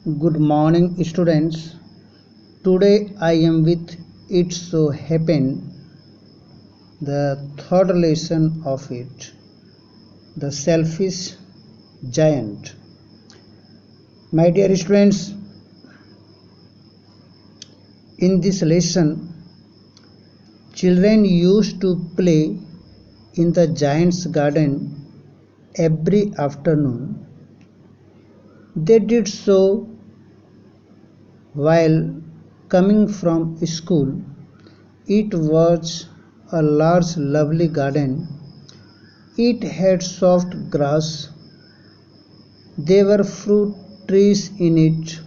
Good morning, students. Today I am with It So Happened, the third lesson of it, the selfish giant. My dear students, in this lesson, children used to play in the giant's garden every afternoon. They did so while coming from school. It was a large, lovely garden. It had soft grass. There were fruit trees in it.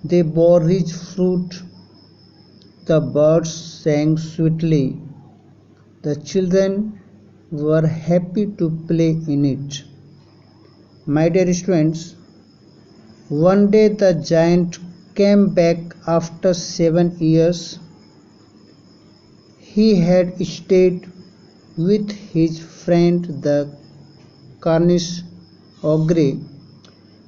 They bore rich fruit. The birds sang sweetly. The children were happy to play in it. My dear students, one day the giant came back after 7 years. He had stayed with his friend the Cornish ogre.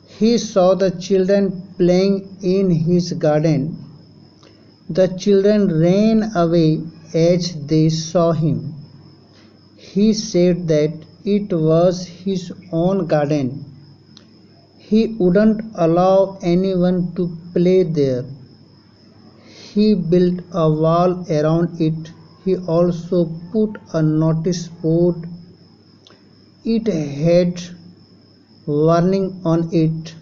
He saw the children playing in his garden. The children ran away as they saw him. He said that it was his own garden. He wouldn't allow anyone to play there. He built a wall around it. He also put a notice board. It had warning on it: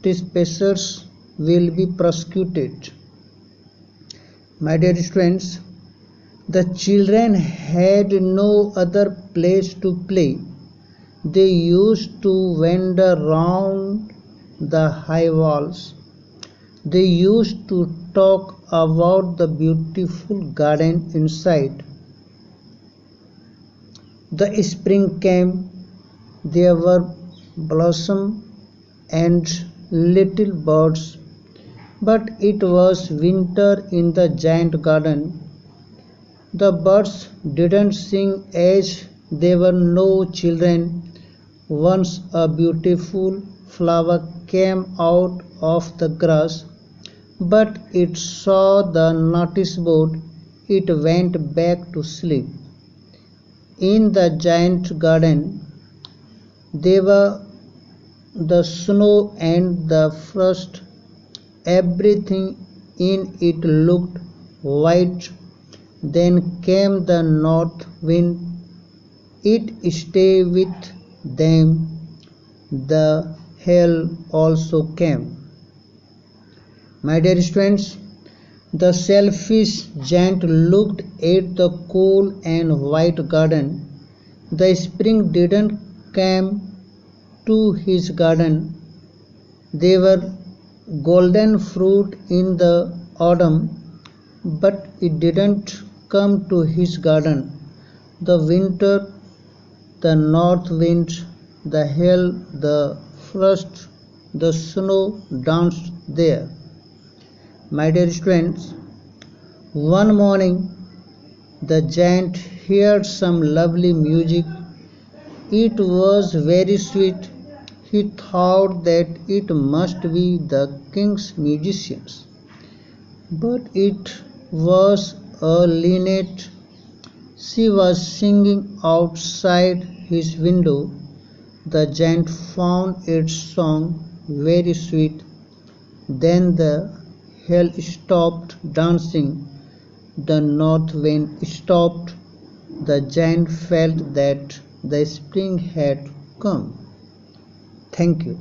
trespassers will be prosecuted. My dear students, the children had no other place to play. They used to wander round the high walls. They used to talk about the beautiful garden inside. The spring came. There were blossom and little birds. But it was winter in the giant garden. The birds didn't sing as there were no children. Once a beautiful flower came out of the grass, but it saw the notice board. It went back to sleep. In the giant garden, there were the snow and the frost. Everything in it looked white. Then came the north wind. It stayed with them. The hail also came. My dear students, the selfish giant looked at the cool and white garden. The spring didn't come to his garden. There were golden fruit in the autumn, but it didn't come to his garden. The winter, the north wind, the hail, the frost, the snow danced there. My dear students, one morning the giant heard some lovely music. It was very sweet. He thought that it must be the king's musicians. But it was a linnet. She was singing outside his window. The giant found its song very sweet. Then the hail stopped dancing. The north wind stopped. The giant felt that the spring had come. Thank you.